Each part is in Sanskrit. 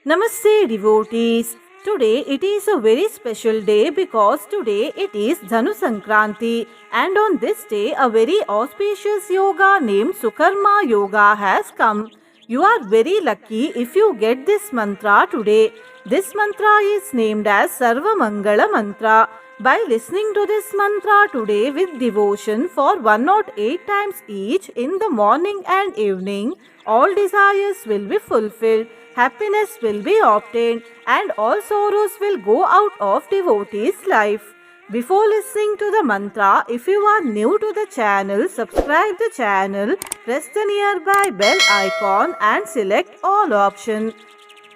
Namaste devotees. Today it is a very special day because today it is Dhanu Sankranti, and on this day a very auspicious yoga named Sukarma Yoga has come. You are very lucky if you get this mantra today. This mantra is named as Sarva Mangala Mantra. By listening to this mantra today with devotion for 108 times each in the morning and evening, all desires will be fulfilled, happiness will be obtained, and all sorrows will go out of devotee's life. Before listening to the mantra, if you are new to the channel, subscribe the channel, press the nearby bell icon and select all options.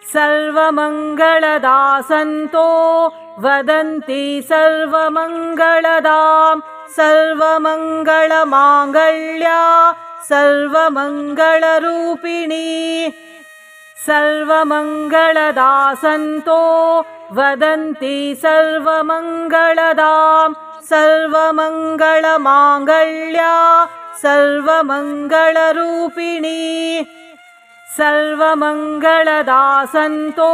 सर्वमङ्गलदासन्तो वदन्ति सर्वमङ्गलदां सर्वमङ्गलमाङ्गल्या सर्वमङ्गलरूपिणी सर्वमङ्गलदासन्तो वदन्ति सर्वमङ्गलदां सर्वमङ्गलमाङ्गल्या सर्वमङ्गलरूपिणी सर्वमङ्गलदासन्तो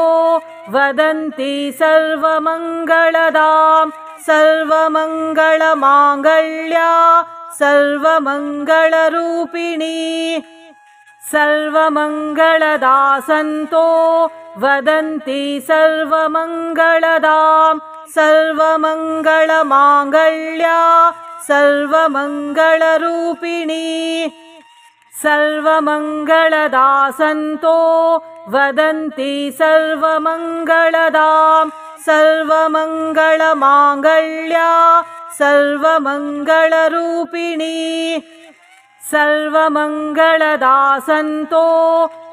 वदन्ति सर्वमङ्गलदां सर्वमङ्गलमाङ्गल्या सर्वमङ्गलरूपिणी सर्वमङ्गलदासन्तो वदन्ति सर्वमङ्गलदां सर्वमङ्गलमाङ्गल्या सर्वमङ्गलरूपिणी सर्वमङ्गलदासन्तो वदन्ति सर्वमङ्गलदां सर्वमङ्गलमाङ्गल्या सर्वमङ्गलरूपिणी सर्वमङ्गलदासन्तो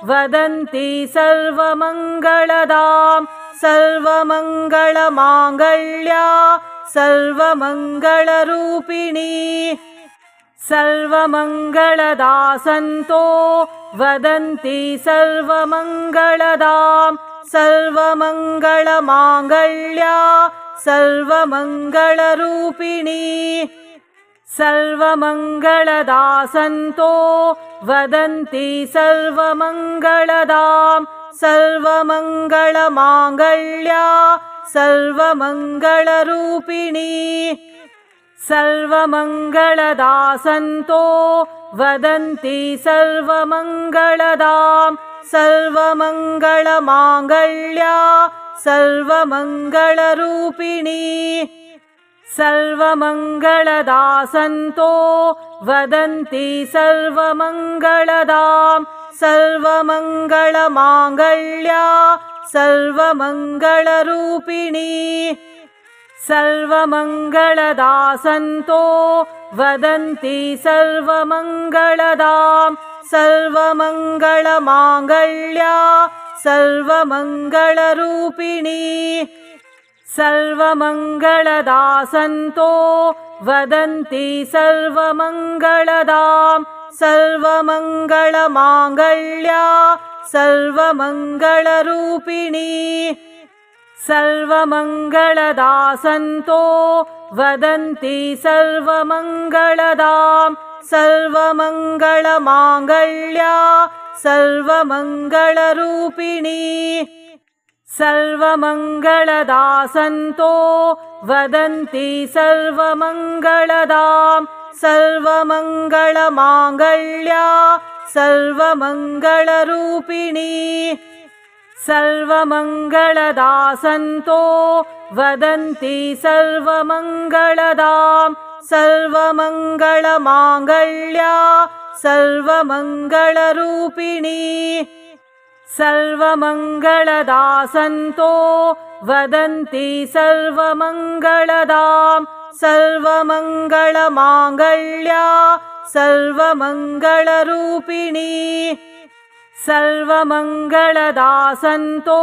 वदन्ति सर्वमङ्गलदां सर्वमङ्गलमाङ्गल्या सर्वमङ्गलरूपिणी सर्वमङ्गलदासन्तो वदन्ति सर्वमङ्गलदां सर्वमङ्गलमाङ्गल्या सर्वमङ्गलरूपिणी सर्वमङ्गलदासन्तो वदन्ति सर्वमङ्गलदां सर्वमङ्गलमाङ्गल्या सर्वमङ्गलरूपिणी सर्वमङ्गलदासन्तो वदन्ति सर्वमङ्गलदां सर्वमङ्गलमाङ्गल्या सर्वमङ्गलरूपिणी सर्वमङ्गलदासन्तो वदन्ति सर्वमङ्गलदां सर्वमङ्गलमाङ्गल्या सर्वमङ्गलरूपिणी सर्वमङ्गलदासन्तो वदन्ति सर्वमङ्गलदां सर्वमङ्गलमाङ्गल्या सर्वमङ्गलरूपिणी सर्वमङ्गलदासन्तो वदन्ति सर्वमङ्गलदां सर्वमङ्गलमाङ्गल्या सर्वमङ्गलरूपिणी सर्वमङ्गलदासन्तो वदन्ति सर्वमङ्गलदां सर्वमङ्गलमाङ्गल्या सर्वमङ्गलरूपिणी सर्वमङ्गलदासन्तो वदन्ति सर्वमङ्गलदां सर्वमङ्गलमाङ्गल्या सर्वमङ्गलरूपिणी सर्वमङ्गलदासन्तो वदन्ति सर्वमङ्गलदां सर्वमङ्गलमाङ्गल्या सर्वमङ्गलरूपिणी सर्वमङ्गलदासन्तो वदन्ति सर्वमङ्गलदां सर्वमङ्गलमाङ्गल्या सर्वमङ्गलरूपिणी सर्वमङ्गलदासन्तो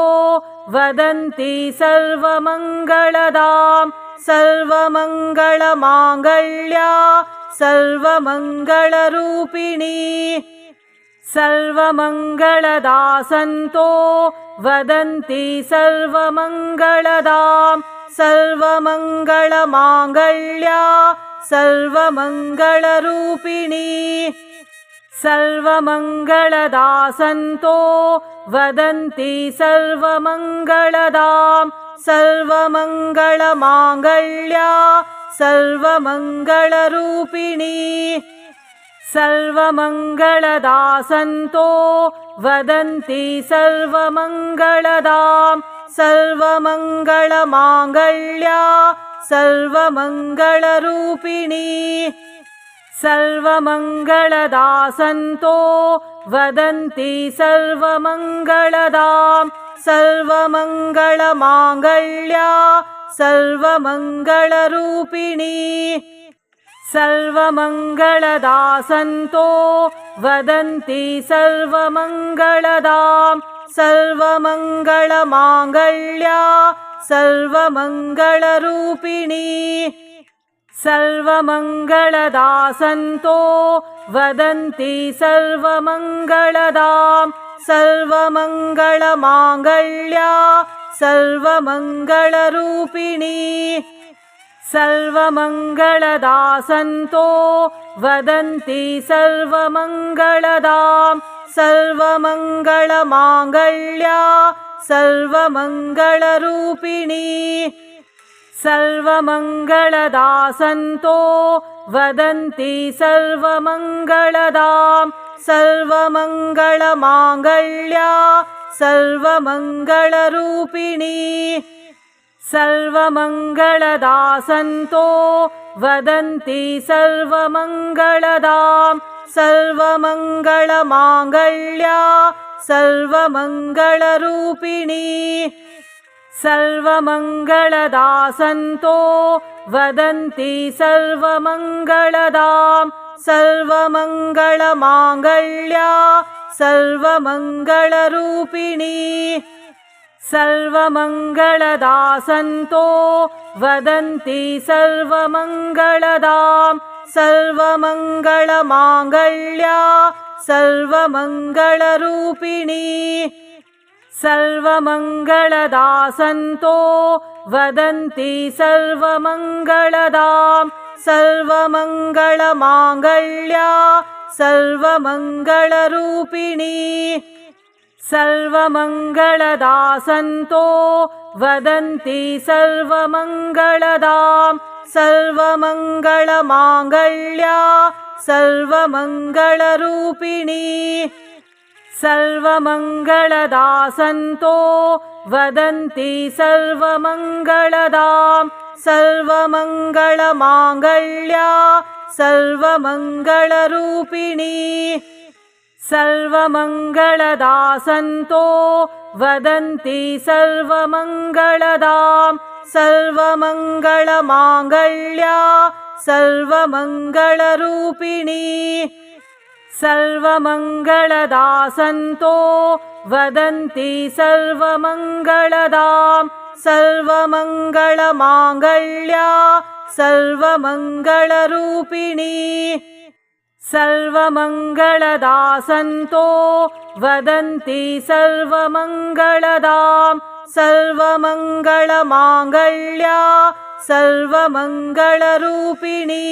वदन्ति सर्वमङ्गलदां सर्वमङ्गलमाङ्गल्या सर्वमङ्गलरूपिणी सर्वमङ्गलदासन्तो वदन्ति सर्वमङ्गलदां सर्वमङ्गलमाङ्गल्या सर्वमङ्गलरूपिणी सर्वमङ्गलदा सन्तो वदन्ति सर्वमङ्गलदां सर्वमङ्गलमाङ्गल्या सर्वमङ्गलरूपिणी सर्वमङ्गलदा सन्तो वदन्ति सर्वमङ्गलदां सर्वमङ्गलमाङ्गल्या सर्वमङ्गलरूपिणी सर्वमङ्गलदा सन्तो वदन्ति सर्वमङ्गलदां सर्वमङ्गलमाङ्गल्या सर्वमङ्गलरूपिणी सर्वमङ्गलदा सन्तो वदन्ति सर्वमङ्गलदां सर्वमङ्गलमाङ्गल्या सर्वमङ्गलरूपिणी सर्वमङ्गलदा सन्तो वदन्ति सर्वमङ्गलदां सर्वमङ्गलमाङ्गल्या सर्वमङ्गलरूपिणी सर्वमङ्गलदा सन्तो वदन्ति सर्वमङ्गलदां सर्वमङ्गलमाङ्गल्या सर्वमङ्गलरूपिणी सर्वमङ्गलदा सन्तो वदन्ति सर्वमङ्गलदां सर्वमङ्गलमाङ्गल्या सर्वमङ्गलरूपिणी सर्वमङ्गलदा सन्तो वदन्ति सर्वमङ्गलदां सर्वमङ्गलमाङ्गल्या सर्वमङ्गलरूपिणी सर्वमङ्गलदा सन्तो वदन्ति सर्वमङ्गलदां सर्वमङ्गलमाङ्गल्या सर्वमङ्गलरूपिणी सर्वमङ्गलदा सन्तो वदन्ति सर्वमङ्गलदां सर्वमङ्गलमाङ्गल्या सर्वमङ्गलरूपिणी सर्वमङ्गलदा सन्तो वदन्ति सर्वमङ्गलदां सर्वमङ्गलमाङ्गल्या सर्वमङ्गलरूपिणी सर्वमङ्गलदा सन्तो वदन्ति सर्वमङ्गलदां सर्वमङ्गलमाङ्गल्या सर्वमङ्गलरूपिणी सर्वमङ्गलदा सन्तो वदन्ति सर्वमङ्गलदां सर्वमङ्गलमाङ्गल्या सर्वमङ्गलरूपिणी सर्वमङ्गलदा सन्तो वदन्ति सर्वमङ्गलदां सर्वमङ्गलमाङ्गल्या सर्वमङ्गलरूपिणी सर्वमङ्गलदा सन्तो वदन्ति सर्वमङ्गलदां सर्वमङ्गलमाङ्गल्या सर्वमङ्गलरूपिणी सर्वमङ्गलदा सन्तो वदन्ति सर्वमङ्गलदां सर्वमङ्गलमाङ्गल्या सर्वमङ्गलरूपिणी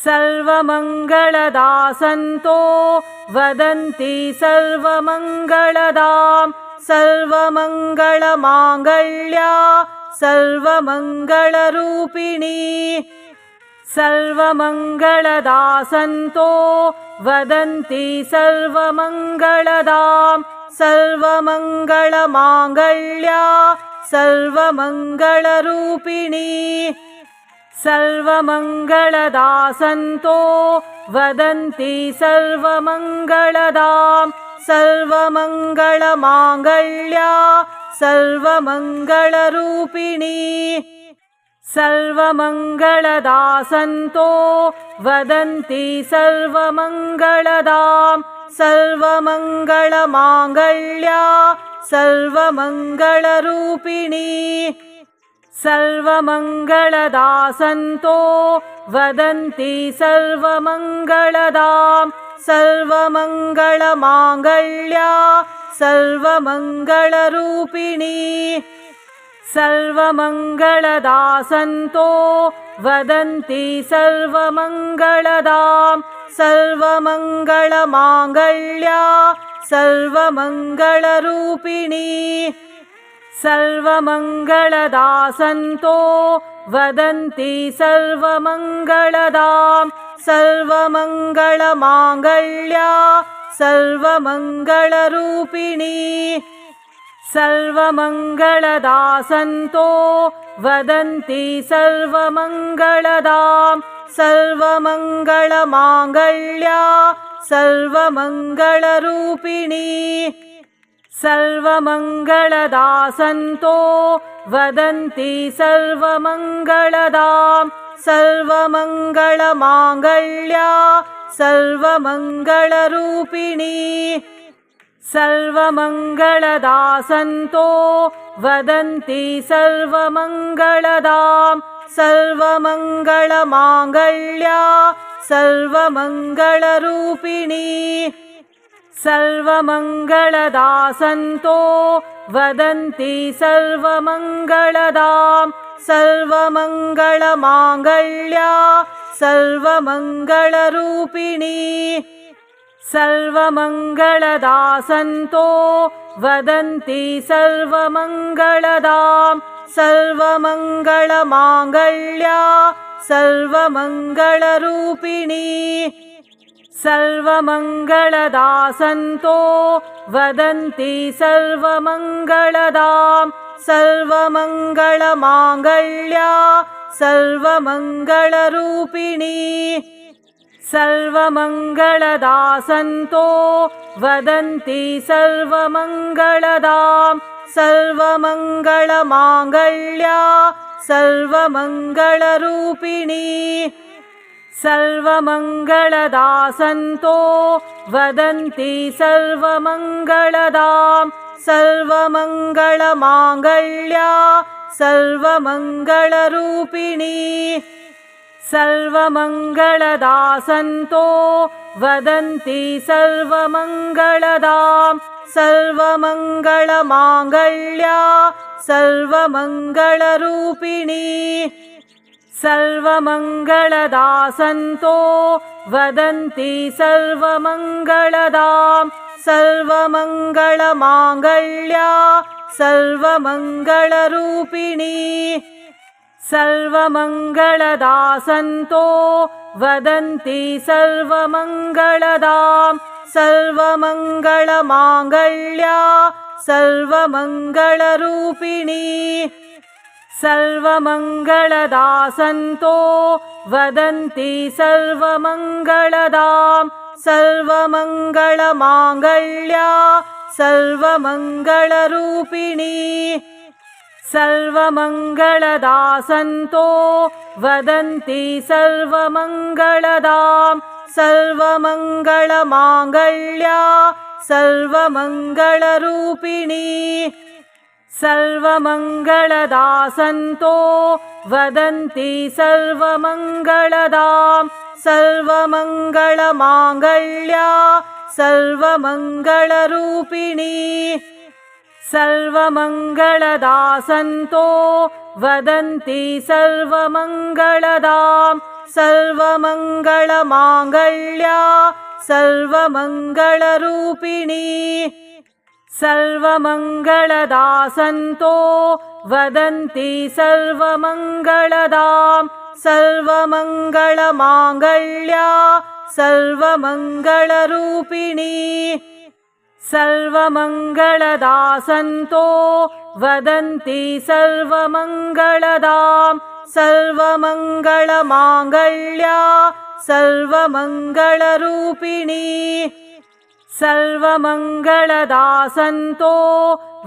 सर्वमङ्गलदा सन्तो वदन्ति सर्वमङ्गलदां सर्वमङ्गलमाङ्गल्या सर्वमङ्गलरूपिणी सर्वमङ्गलदा सन्तो वदन्ति सर्वमङ्गलदां सर्वमङ्गलमाङ्गल्या सर्वमङ्गलरूपिणी सर्वमङ्गलदा सन्तो वदन्ति सर्वमङ्गलदां सर्वमङ्गलमाङ्गल्या सर्वमङ्गलरूपिणी सर्वमङ्गलदा सन्तो वदन्ति सर्वमङ्गलदां सर्वमङ्गलमाङ्गल्या सर्वमङ्गलरूपिणी सर्वमङ्गलदा सन्तो वदन्ति सर्वमङ्गलदां सर्वमङ्गलमाङ्गल्या सर्वमङ्गलरूपिणी सर्वमङ्गलदा सन्तो वदन्ति सर्वमङ्गलदां सर्वमङ्गलमाङ्गल्या सर्वमङ्गलरूपिणी सर्वमङ्गलदा सन्तो वदन्ति सर्वमङ्गलदां सर्वमङ्गलमाङ्गल्या सर्वमङ्गलरूपिणी सर्वमङ्गलदा सन्तो वदन्ति सर्वमङ्गलदां सर्वमङ्गलमाङ्गल्या सर्वमङ्गलरूपिणी सर्वमङ्गलदा सन्तो वदन्ति सर्वमङ्गलदां सर्वमङ्गलमाङ्गल्या सर्वमङ्गलरूपिणी सर्वमङ्गलदा सन्तो वदन्ति सर्वमङ्गलदां सर्वमङ्गलमाङ्गल्या सर्वमङ्गलरूपिणी सर्वमङ्गलदा सन्तो वदन्ति सर्वमङ्गलदां सर्वमङ्गलमाङ्गल्या सर्वमङ्गलरूपिणी सर्वमङ्गलदा सन्तो वदन्ति सर्वमङ्गलदां सर्वमङ्गलमाङ्गल्या सर्वमङ्गलरूपिणी सर्वमङ्गलदा सन्तो वदन्ति सर्वमङ्गलदां सर्वमङ्गलमाङ्गल्या सर्वमङ्गलरूपिणी सर्वमङ्गलदा सन्तो वदन्ति सर्वमङ्गलदां सर्वमङ्गलमाङ्गल्या सर्वमङ्गलरूपिणी सर्वमङ्गलदा सन्तो वदन्ति सर्वमङ्गलदां सर्वमङ्गलमाङ्गल्या सर्वमङ्गलरूपिणी सर्वमङ्गलदा सन्तो वदन्ति सर्वमङ्गलदां सर्वमङ्गलमाङ्गल्या सर्वमङ्गलरूपिणी सर्वमङ्गलदा सन्तो वदन्ति सर्वमङ्गलदां सर्वमङ्गलमाङ्गल्या सर्वमङ्गलरूपिणी सर्वमङ्गलदा सन्तो वदन्ति सर्वमङ्गलदां सर्वमङ्गलमाङ्गल्या सर्वमङ्गलरूपिणी सर्वमङ्गलदा सन्तो वदन्ति सर्वमङ्गलदां सर्वमङ्गलमाङ्गल्या सर्वमङ्गलरूपिणी सर्वमङ्गलदा सन्तो वदन्ति सर्वमङ्गलदां सर्वमङ्गलमाङ्गल्या सर्वमङ्गलरूपिणी सर्वमङ्गलदा सन्तो वदन्ति सर्वमङ्गलदां सर्वमङ्गलमाङ्गल्या सर्वमङ्गलरूपिणी सर्वमङ्गलदा सन्तो वदन्ति सर्वमङ्गलदां सर्वमङ्गलमाङ्गल्या सर्वमङ्गलरूपिणी सर्वमङ्गलदा सन्तो वदन्ति सर्वमङ्गलदां सर्वमङ्गलमाङ्गल्या सर्वमङ्गलरूपिणी सर्वमङ्गलदा सन्तो वदन्ति सर्वमङ्गलदां सर्वमङ्गलमाङ्गल्या सर्वमङ्गलरूपिणी सर्वमङ्गलदा सन्तो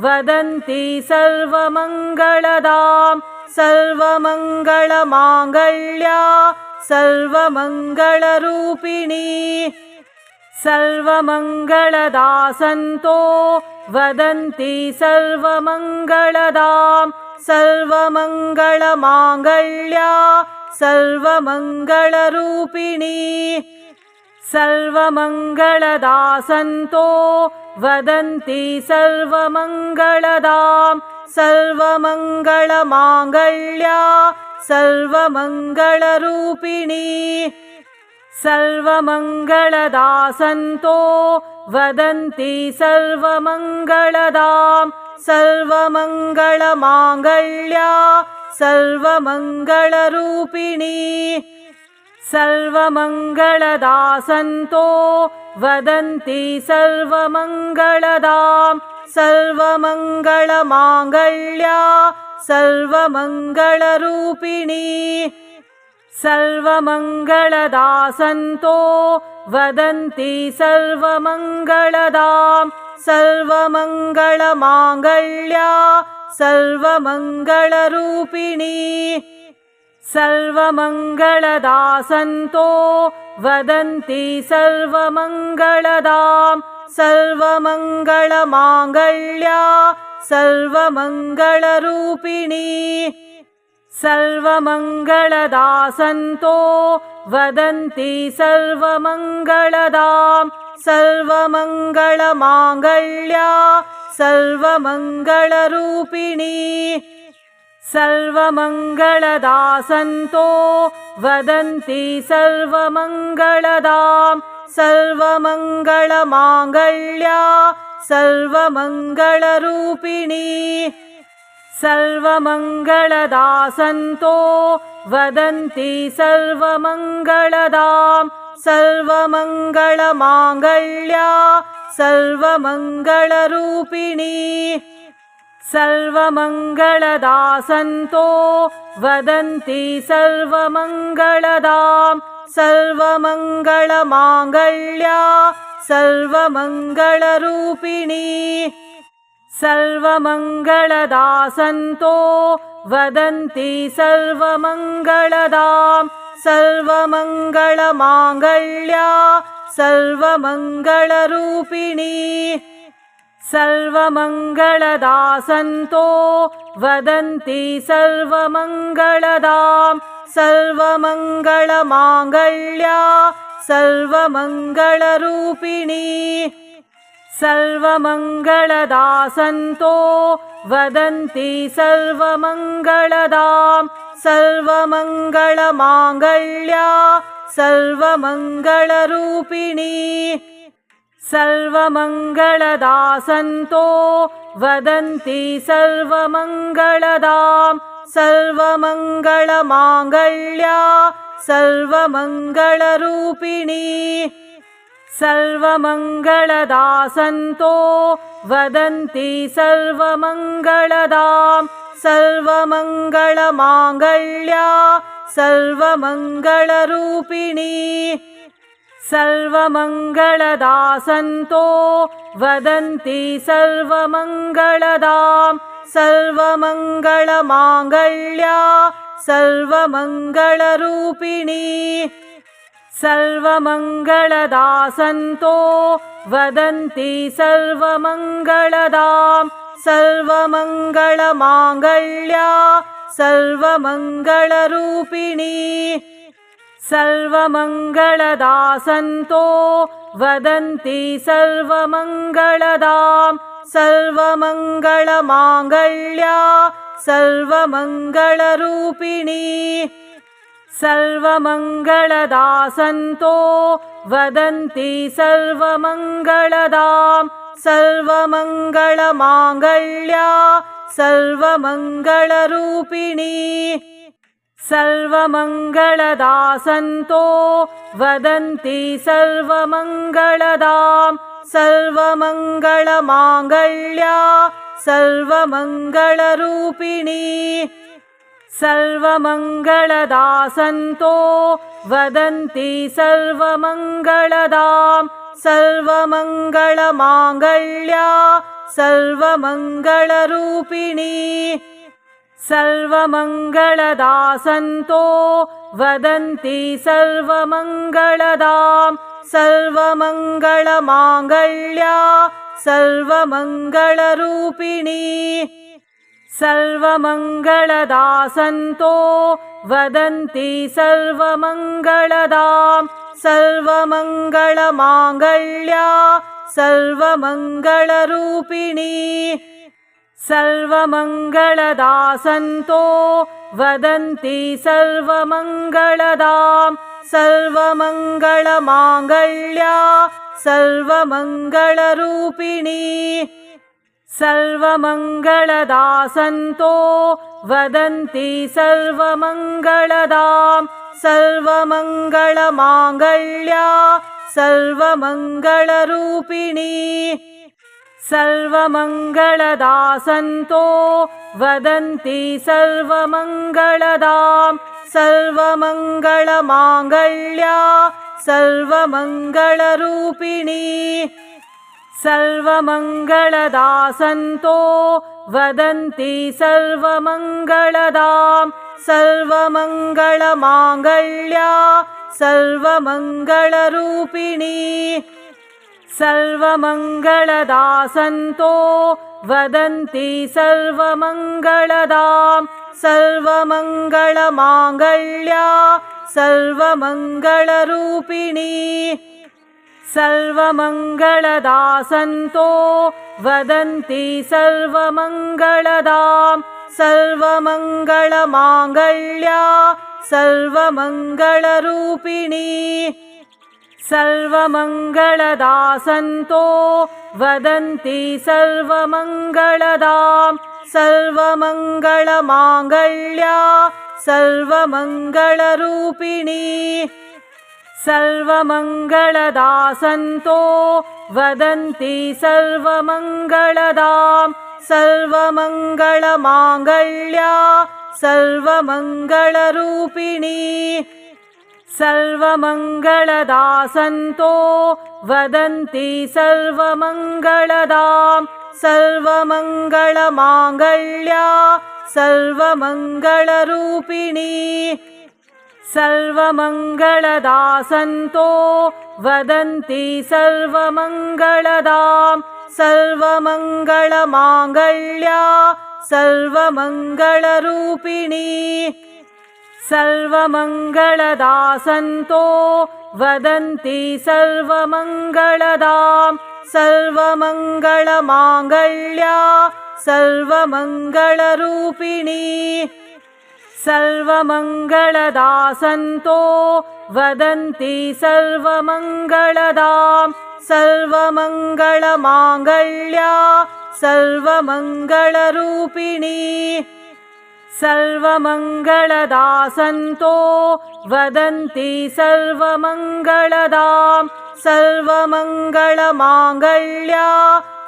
वदन्ति सर्वमङ्गलदां सर्वमङ्गलमाङ्गल्या सर्वमङ्गलरूपिणी सर्वमङ्गलदा सन्तो वदन्ति सर्वमङ्गलदां सर्वमङ्गलमाङ्गल्या सर्वमङ्गलरूपिणी सर्वमङ्गलदा सन्तो वदन्ति सर्वमङ्गलदां सर्वमङ्गलमाङ्गल्या सर्वमङ्गलरूपिणी सर्वमङ्गलदा सन्तो वदन्ति सर्वमङ्गलदां सर्वमङ्गलमाङ्गल्या सर्वमङ्गलरूपिणी सर्वमङ्गलदा सन्तो वदन्ति सर्वमङ्गलदां सर्वमङ्गलमाङ्गल्या सर्वमङ्गलरूपिणी सर्वमङ्गलदा सन्तो वदन्ति सर्वमङ्गलदां सर्वमङ्गलमाङ्गल्या सर्वमङ्गलरूपिणी सर्वमङ्गलदा सन्तो वदन्ति सर्वमङ्गलदां सर्वमङ्गलमाङ्गल्या सर्वमङ्गलरूपिणी सर्वमङ्गलदा सन्तो वदन्ति सर्वमङ्गलदां सर्वमङ्गलमाङ्गल्या सर्वमङ्गलरूपिणी सर्वमङ्गलदा सन्तो वदन्ति सर्वमङ्गलदां सर्वमङ्गलमाङ्गल्या सर्वमङ्गलरूपिणी सर्वमङ्गलदा सन्तो वदन्ति सर्वमङ्गलदां सर्वमङ्गलमाङ्गल्या सर्वमङ्गलरूपिणी सर्वमङ्गलदा सन्तो वदन्ति सर्वमङ्गलदां सर्वमङ्गलमाङ्गल्या सर्वमङ्गलरूपिणी सर्वमङ्गलदा सन्तो वदन्ति सर्वमङ्गलदां सर्वमङ्गलमाङ्गल्या सर्वमङ्गलरूपिणी सर्वमङ्गलदा सन्तो वदन्ति सर्वमङ्गलदां सर्वमङ्गलमाङ्गल्या सर्वमङ्गलरूपिणी सर्वमङ्गलदा सन्तो वदन्ति सर्वमङ्गलदां सर्वमङ्गलमाङ्गल्या सर्वमङ्गलरूपिणी सर्वमङ्गलदा सन्तो वदन्ति सर्वमङ्गलदां सर्वमङ्गलमाङ्गल्या सर्वमङ्गलरूपिणी सर्वमङ्गलदा सन्तो वदन्ति सर्वमङ्गलदां सर्वमङ्गलमाङ्गल्या सर्वमङ्गलरूपिणी सर्वमङ्गलदा सन्तो वदन्ति सर्वमङ्गलदां सर्वमङ्गलमाङ्गल्या सर्वमङ्गलरूपिणी सर्वमङ्गलदा सन्तो वदन्ति सर्वमङ्गलदां सर्वमङ्गलमाङ्गल्या सर्वमङ्गलरूपिणी सर्वमङ्गलदा सन्तो वदन्ति सर्वमङ्गलदां सर्वमङ्गलमाङ्गल्या सर्वमङ्गलरूपिणी सर्वमङ्गलदा सन्तो वदन्ति सर्वमङ्गलदां सर्वमङ्गलमाङ्गल्या सर्वमङ्गलरूपिणी सर्वमङ्गलदा सन्तो वदन्ति सर्वमङ्गलदां सर्वमङ्गलमाङ्गल्या सर्वमङ्गलरूपिणी सर्वमङ्गलदा सन्तो वदन्ति सर्वमङ्गलदां सर्वमङ्गलमाङ्गल्या सर्वमङ्गलरूपिणी सर्वमङ्गलदा सन्तो वदन्ति सर्वमङ्गलदां सर्वमङ्गलमाङ्गल्या सर्वमङ्गलरूपिणी सर्वमङ्गलदा सन्तो वदन्ति सर्वमङ्गलदां सर्वमङ्गलमाङ्गल्या सर्वमङ्गलरूपिणी सर्वमङ्गलदा सन्तो वदन्ति सर्वमङ्गलदां सर्वमङ्गलमाङ्गल्या सर्वमङ्गलरूपिणी सर्वमङ्गलदा सन्तो वदन्ति सर्वमङ्गलदां सर्वमङ्गलमाङ्गल्या सर्वमङ्गलरूपिणी सर्वमङ्गलदा सन्तो वदन्ति सर्वमङ्गलदां सर्वमङ्गलमाङ्गल्या सर्वमङ्गलरूपिणी सर्वमङ्गलदा सन्तो वदन्ति सर्वमङ्गलदां सर्वमङ्गलमाङ्गल्या सर्वमङ्गलरूपिणी सर्वमङ्गलदा सन्तो वदन्ति सर्वमङ्गलदां सर्वमङ्गलमाङ्गल्या सर्वमङ्गलरूपिणी सर्वमङ्गलदा सन्तो वदन्ति सर्वमङ्गलदां सर्वमङ्गलमाङ्गल्या सर्वमङ्गलरूपिणी सर्वमङ्गलदा सन्तो वदन्ति सर्वमङ्गलदां सर्वमङ्गलमाङ्गल्या सर्वमङ्गलरूपिणी सर्वमङ्गलदा सन्तो वदन्ति सर्वमङ्गलदां सर्वमङ्गलमाङ्गल्या सर्वमङ्गलरूपिणी सर्वमङ्गलदा सन्तो वदन्ति सर्वमङ्गलदां सर्वमङ्गलमाङ्गल्या सर्वमङ्गलरूपिणी सर्वमङ्गलदा सन्तो वदन्ति सर्वमङ्गलदां सर्वमङ्गलमाङ्गल्या सर्वमङ्गलरूपिणी सर्वमङ्गलदा सन्तो वदन्ति सर्वमङ्गलदां सर्वमङ्गलमाङ्गल्या सर्वमङ्गलरूपिणी सर्वमङ्गलदा सन्तो वदन्ति सर्वमङ्गलदां सर्वमङ्गलमाङ्गल्या सर्वमङ्गलरूपिणी सर्वमङ्गलदा सन्तो वदन्ति सर्वमङ्गलदां सर्वमङ्गलमाङ्गल्या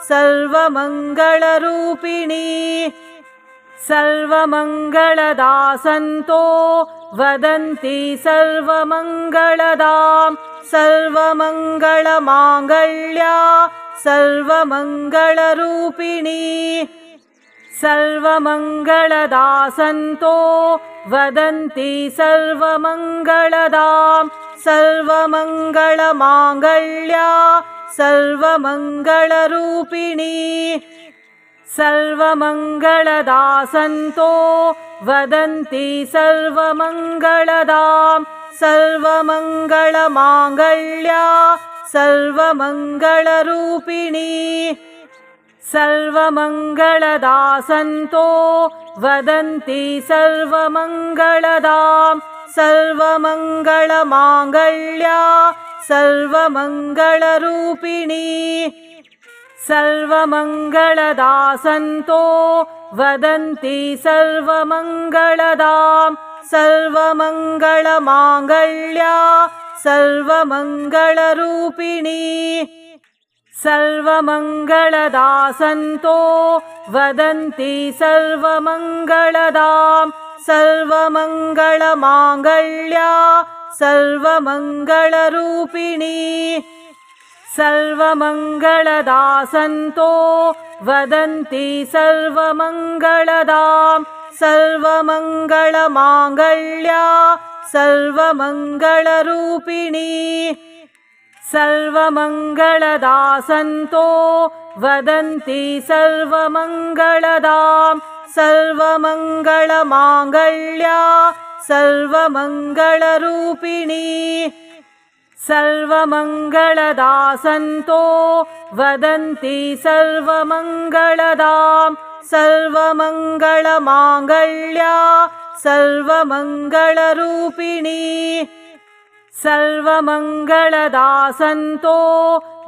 सर्वमङ्गलरूपिणी सर्वमङ्गलदा सन्तो वदन्ति सर्वमङ्गलदां सर्वमङ्गलमाङ्गल्या सर्वमङ्गलरूपिणी सर्वमङ्गलदा सन्तो वदन्ति सर्वमङ्गलदां सर्वमङ्गलमाङ्गल्या सर्वमङ्गलरूपिणी सर्वमङ्गलदा सन्तो वदन्ति सर्वमङ्गलदां सर्वमङ्गलमाङ्गल्या सर्वमङ्गलरूपिणी सर्वमङ्गलदा सन्तो वदन्ति सर्वमङ्गलदां सर्वमङ्गलमाङ्गल्या सर्वमङ्गलरूपिणी सर्वमङ्गलदा सन्तो वदन्ति सर्वमङ्गलदां सर्वमङ्गलमाङ्गल्या सर्वमङ्गलरूपिणी सर्वमङ्गलदा सन्तो वदन्ति सर्वमङ्गलदां सर्वमङ्गलमाङ्गल्या सर्वमङ्गलरूपिणी सर्वमङ्गलदा सन्तो वदन्ति सर्वमङ्गलदां सर्वमङ्गलमाङ्गल्या सर्वमङ्गलरूपिणी सर्वमङ्गलदा सन्तो वदन्ति सर्वमङ्गलदां सर्वमङ्गलमाङ्गल्या सर्वमङ्गलरूपिणी सर्वमङ्गलदा सन्तो वदन्ति सर्वमङ्गलदां सर्वमङ्गलमाङ्गल्या सर्वमङ्गलरूपिणी सर्वमङ्गलदा सन्तो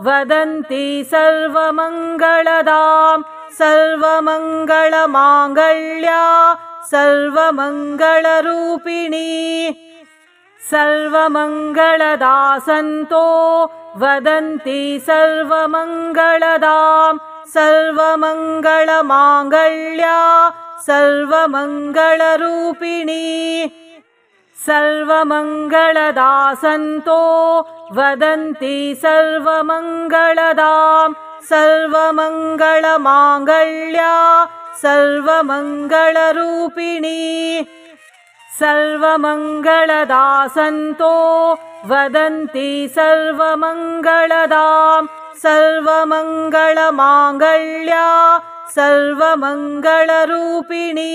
वदन्ति सर्वमङ्गलदां सर्वमङ्गलमाङ्गल्या सर्वमङ्गलरूपिणी सर्वमङ्गलदा सन्तो वदन्ति सर्वमङ्गलदां सर्वमङ्गलमाङ्गल्या सर्वमङ्गलरूपिणी सर्वमङ्गलदा सन्तो वदन्ति सर्वमङ्गलदां सर्वमङ्गलमाङ्गल्या सर्वमङ्गलरूपिणी सर्वमङ्गलदा सन्तो वदन्ति सर्वमङ्गलदां सर्वमङ्गलमाङ्गल्या सर्वमङ्गलरूपिणी